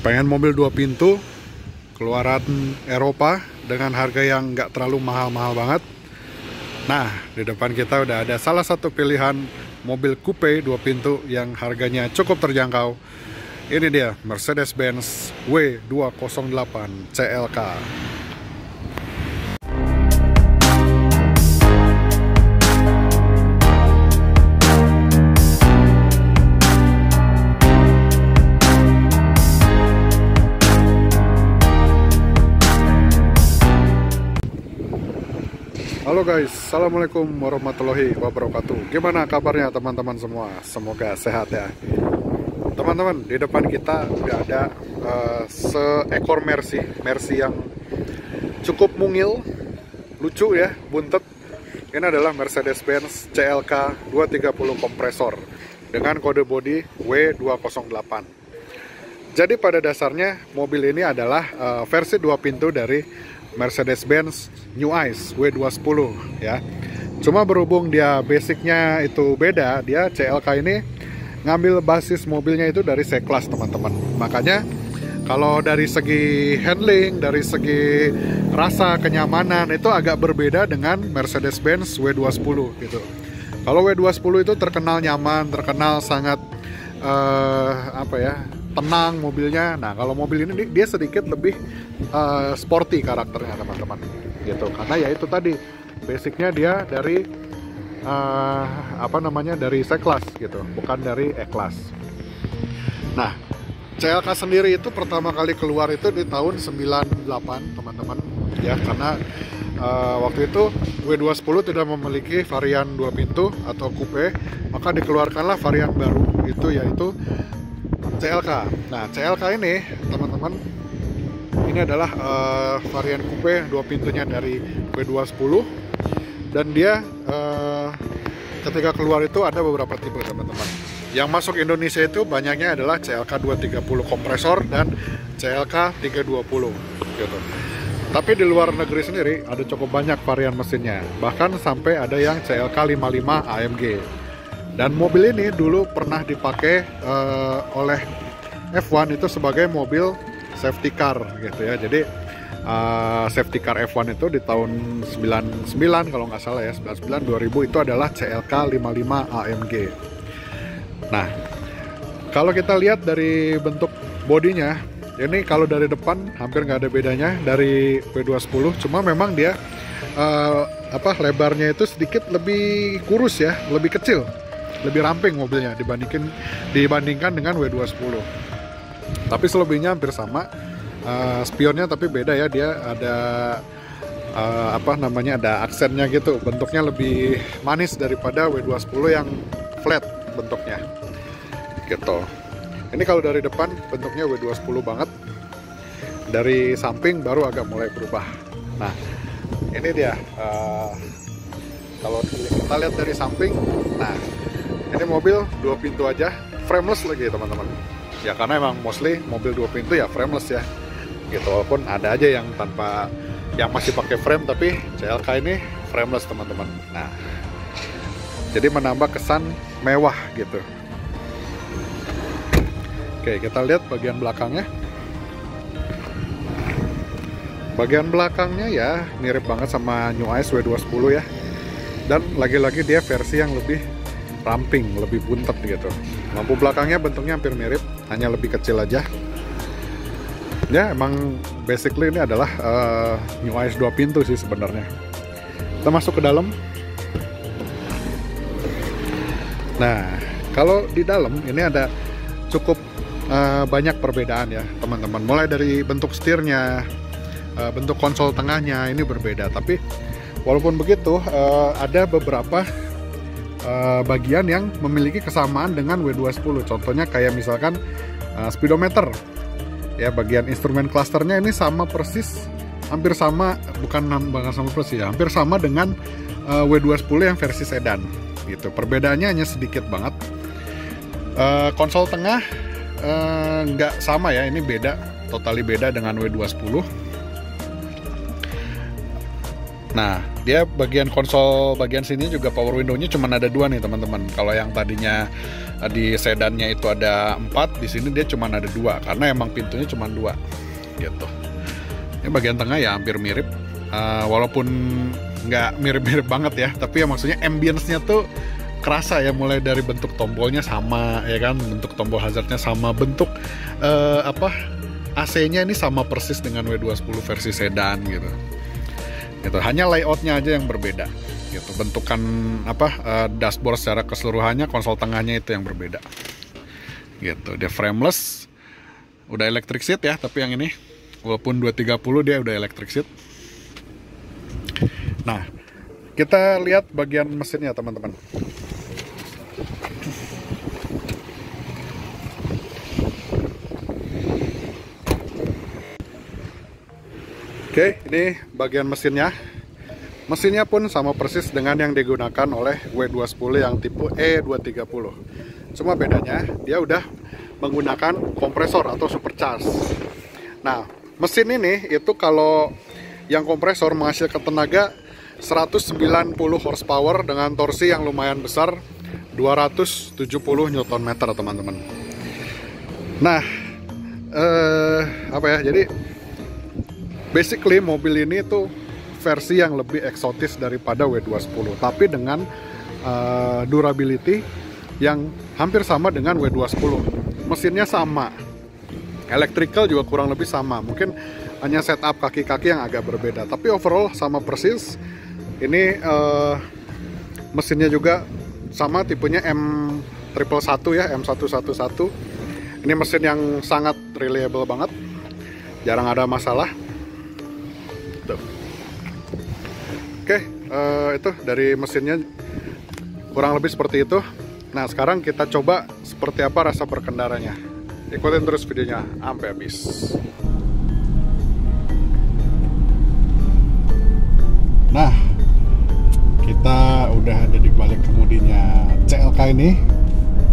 Pengen mobil 2 pintu keluaran Eropa dengan harga yang nggak terlalu mahal-mahal banget. Nah, di depan kita udah ada salah satu pilihan mobil coupe 2 pintu yang harganya cukup terjangkau. Ini dia Mercedes-Benz W208 CLK. Halo guys, assalamualaikum warahmatullahi wabarakatuh. Gimana kabarnya teman-teman semua? Semoga sehat ya. Teman-teman, di depan kita udah ada seekor Mercy yang cukup mungil, lucu ya, buntet. Ini adalah Mercedes-Benz CLK 230 kompresor dengan kode bodi W208. Jadi pada dasarnya mobil ini adalah versi 2 pintu dari Mercedes-Benz New Ice W210 ya. Cuma berhubung dia basicnya itu beda, dia CLK ini ngambil basis mobilnya itu dari C-Class teman-teman. Makanya kalau dari segi handling, dari segi rasa kenyamanan itu agak berbeda dengan Mercedes-Benz W210 gitu. Kalau W210 itu terkenal nyaman, terkenal sangat tenang mobilnya. Nah, kalau mobil ini dia sedikit lebih sporty karakternya teman-teman gitu, karena ya itu tadi basicnya dia dari dari C-Class gitu, bukan dari E-Class. Nah, CLK sendiri itu pertama kali keluar itu di tahun 98 teman-teman ya, karena waktu itu W210 tidak memiliki varian 2 pintu atau coupe, maka dikeluarkanlah varian baru itu yaitu CLK. Nah, CLK ini teman-teman, ini adalah varian coupe 2 pintunya dari W210, dan dia ketika keluar itu ada beberapa tipe teman-teman. Yang masuk Indonesia itu banyaknya adalah CLK 230 kompresor dan CLK 320 gitu. Tapi di luar negeri sendiri ada cukup banyak varian mesinnya, bahkan sampai ada yang CLK 55 AMG. Dan mobil ini dulu pernah dipakai oleh F1 itu sebagai mobil safety car gitu ya. Jadi safety car F1 itu di tahun 99 kalau nggak salah ya, 99 2000 itu adalah CLK 55 AMG. Nah, kalau kita lihat dari bentuk bodinya, ini kalau dari depan hampir nggak ada bedanya dari W210, cuma memang dia lebarnya itu sedikit lebih kurus ya, lebih kecil, lebih ramping mobilnya dibandingkan dengan W210. Tapi selebihnya hampir sama. Spionnya tapi beda ya, dia ada ada aksennya gitu, bentuknya lebih manis daripada W210 yang flat bentuknya gitu. Ini kalau dari depan bentuknya W210 banget, dari samping baru agak mulai berubah. Nah, ini dia kalau kita lihat dari samping. Nah, ini mobil 2 pintu aja, frameless lagi teman-teman ya, karena emang mostly mobil 2 pintu ya frameless ya gitu, walaupun ada aja yang tanpa, yang masih pakai frame, tapi CLK ini frameless teman-teman. Nah, jadi menambah kesan mewah gitu. Oke, kita lihat bagian belakangnya. Bagian belakangnya ya mirip banget sama New Ice W210 ya, dan lagi-lagi dia versi yang lebih ramping, lebih buntet gitu. Lampu belakangnya bentuknya hampir mirip, hanya lebih kecil aja. Ya, emang basically ini adalah New Ice 2 pintu sih sebenarnya. Kita masuk ke dalam. Nah, kalau di dalam ini ada cukup banyak perbedaan ya teman-teman. Mulai dari bentuk setirnya, bentuk konsol tengahnya ini berbeda. Tapi walaupun begitu ada beberapa bagian yang memiliki kesamaan dengan W210. Contohnya kayak misalkan speedometer ya, bagian instrumen clusternya ini sama persis, hampir sama, bukan sama persis ya, hampir sama dengan W210 yang versi sedan gitu. Perbedaannya hanya sedikit banget. Konsol tengah nggak sama ya, ini beda, totally beda dengan W210. Nah, dia bagian konsol bagian sini juga power window-nya cuma ada 2 nih teman-teman. Kalau yang tadinya di sedannya itu ada 4, di sini dia cuma ada 2 karena emang pintunya cuma 2 gitu. Ini bagian tengah ya hampir mirip, walaupun nggak mirip-mirip banget ya, tapi ya maksudnya ambience-nya tuh kerasa ya, mulai dari bentuk tombolnya sama ya kan, bentuk tombol hazardnya sama, bentuk AC-nya ini sama persis dengan W210 versi sedan gitu. Gitu. Hanya layoutnya aja yang berbeda gitu, bentukan dashboard secara keseluruhannya, konsol tengahnya itu yang berbeda gitu. Dia frameless, udah electric seat ya, tapi yang ini walaupun 230 dia udah electric seat. Nah, kita lihat bagian mesinnya teman-teman. Oke, ini bagian mesinnya. Mesinnya pun sama persis dengan yang digunakan oleh W210 yang tipe E230. Cuma bedanya dia udah menggunakan kompresor atau supercharge. Nah, mesin ini itu kalau yang kompresor menghasilkan tenaga 190 horsepower dengan torsi yang lumayan besar, 270 Nm teman-teman. Nah, jadi basically mobil ini tuh versi yang lebih eksotis daripada W210, tapi dengan durability yang hampir sama dengan W210. Mesinnya sama, electrical juga kurang lebih sama, mungkin hanya setup kaki-kaki yang agak berbeda, tapi overall sama persis. Ini mesinnya juga sama, tipenya M111 ya, M111. Ini mesin yang sangat reliable banget, jarang ada masalah. Tuh. Oke, itu dari mesinnya kurang lebih seperti itu. Nah, sekarang kita coba seperti apa rasa berkendaranya. Ikutin terus videonya sampai habis. Nah, kita udah ada di balik kemudinya CLK ini,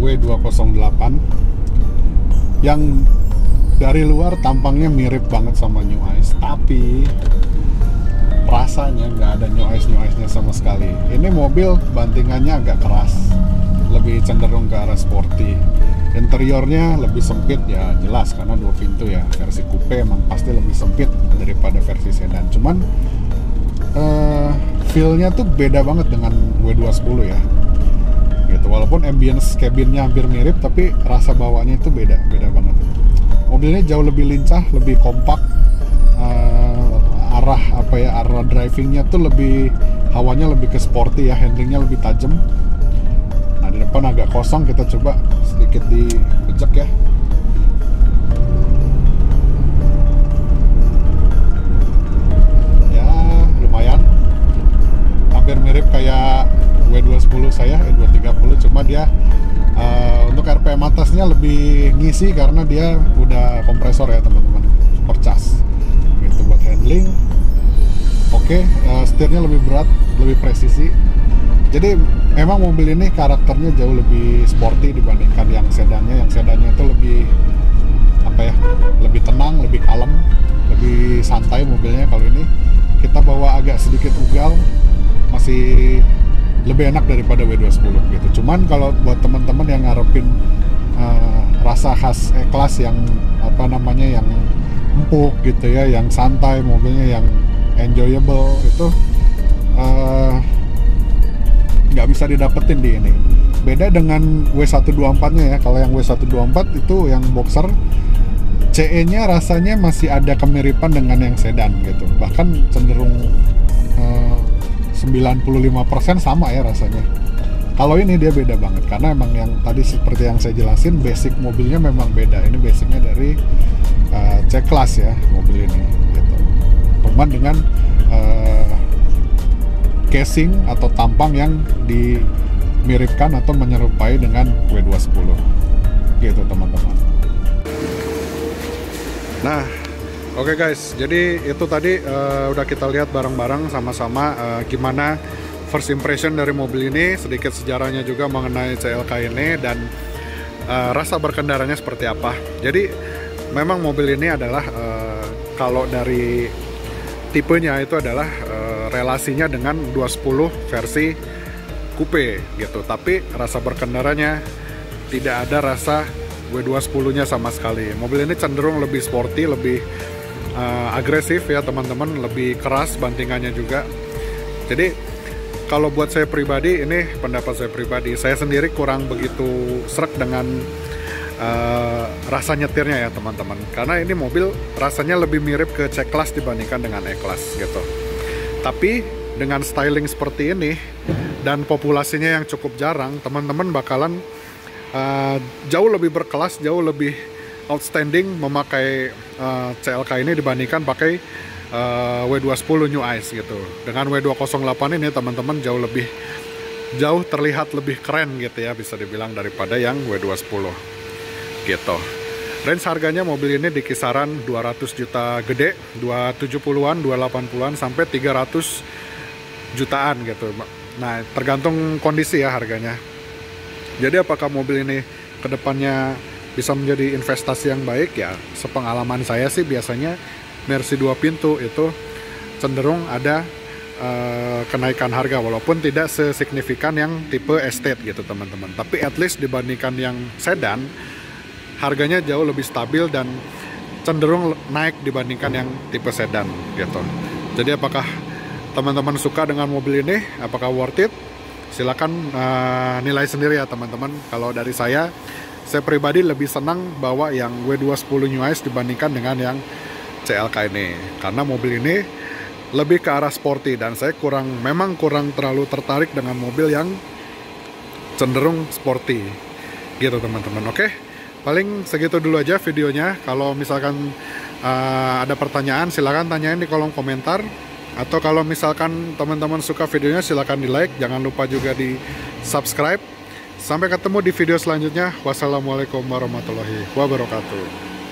W208, yang dari luar tampangnya mirip banget sama New Ice, tapi rasanya nggak ada New Ice-nya sama sekali. Ini mobil bantingannya agak keras, lebih cenderung ke arah sporty. Interiornya lebih sempit ya, jelas karena 2 pintu ya. Versi coupe emang pasti lebih sempit daripada versi sedan. Cuman feel-nya tuh beda banget dengan W210 ya. Gitu. Walaupun ambience cabinnya hampir mirip, tapi rasa bawaannya itu beda banget. Mobilnya jauh lebih lincah, lebih kompak. Arah drivingnya tuh lebih, hawanya lebih ke sporty ya, handlingnya lebih tajam. Nah, di depan agak kosong, kita coba sedikit dibejek ya. Ya, lumayan. Hampir mirip kayak W210 saya, E230, cuma dia untuk RPM atasnya lebih ngisi karena dia udah kompresor ya teman-teman, supercharge. Gitu buat handling. Oke, setirnya lebih berat, lebih presisi. Jadi memang mobil ini karakternya jauh lebih sporty dibandingkan yang sedannya. Yang sedannya itu lebih lebih tenang, lebih kalem, lebih santai mobilnya. Kalau ini kita bawa agak sedikit ugal, masih lebih enak daripada W210 gitu. Cuman kalau buat teman-teman yang ngarepin rasa khas E-Class yang yang empuk gitu ya, yang santai, mobilnya yang enjoyable, itu nggak bisa didapetin di ini. Beda dengan W124-nya ya. Kalau yang W124 itu yang boxer, CE-nya rasanya masih ada kemiripan dengan yang sedan gitu. Bahkan cenderung 95% sama ya rasanya. Kalau ini dia beda banget karena emang yang tadi seperti yang saya jelasin, basic mobilnya memang beda. Ini basicnya dari C-Class ya mobil ini gitu. Cuman dengan casing atau tampang yang dimiripkan atau menyerupai dengan W210 gitu teman-teman. Nah, oke guys, jadi itu tadi udah kita lihat bareng-bareng sama-sama gimana first impression dari mobil ini, sedikit sejarahnya juga mengenai CLK ini, dan rasa berkendaranya seperti apa. Jadi memang mobil ini adalah kalau dari tipenya itu adalah relasinya dengan 210 versi coupe gitu, tapi rasa berkendaranya tidak ada rasa W210 nya sama sekali. Mobil ini cenderung lebih sporty, lebih agresif ya teman-teman, lebih keras bantingannya juga. Jadi kalau buat saya pribadi, ini pendapat saya pribadi, saya sendiri kurang begitu srek dengan rasa nyetirnya ya teman-teman, karena ini mobil rasanya lebih mirip ke C-Class dibandingkan dengan E-Class gitu. Tapi dengan styling seperti ini dan populasinya yang cukup jarang, teman-teman bakalan jauh lebih berkelas, jauh lebih outstanding memakai CLK ini dibandingkan pakai W210 New Ice gitu. Dengan W208 ini teman-teman jauh terlihat lebih keren gitu ya, bisa dibilang, daripada yang W210 gitu. Range harganya mobil ini di kisaran 200 juta gede, 270-an, 280-an sampai 300 jutaan gitu. Nah, tergantung kondisi ya harganya. Jadi apakah mobil ini kedepannya bisa menjadi investasi yang baik ya? Sepengalaman saya sih biasanya Mercy 2 pintu itu cenderung ada kenaikan harga, walaupun tidak sesignifikan yang tipe estate gitu teman-teman. Tapi at least dibandingkan yang sedan, harganya jauh lebih stabil dan cenderung naik dibandingkan yang tipe sedan gitu. Jadi apakah teman-teman suka dengan mobil ini? Apakah worth it? Silakan nilai sendiri ya teman-teman. Kalau dari saya pribadi lebih senang bawa yang W210 New Ice dibandingkan dengan yang CLK ini, karena mobil ini lebih ke arah sporty dan saya memang kurang terlalu tertarik dengan mobil yang cenderung sporty gitu teman-teman. Oke, paling segitu dulu aja videonya. Kalau misalkan ada pertanyaan silakan tanyain di kolom komentar, atau kalau misalkan teman-teman suka videonya silakan di like, jangan lupa juga di subscribe. Sampai ketemu di video selanjutnya. Wassalamualaikum warahmatullahi wabarakatuh.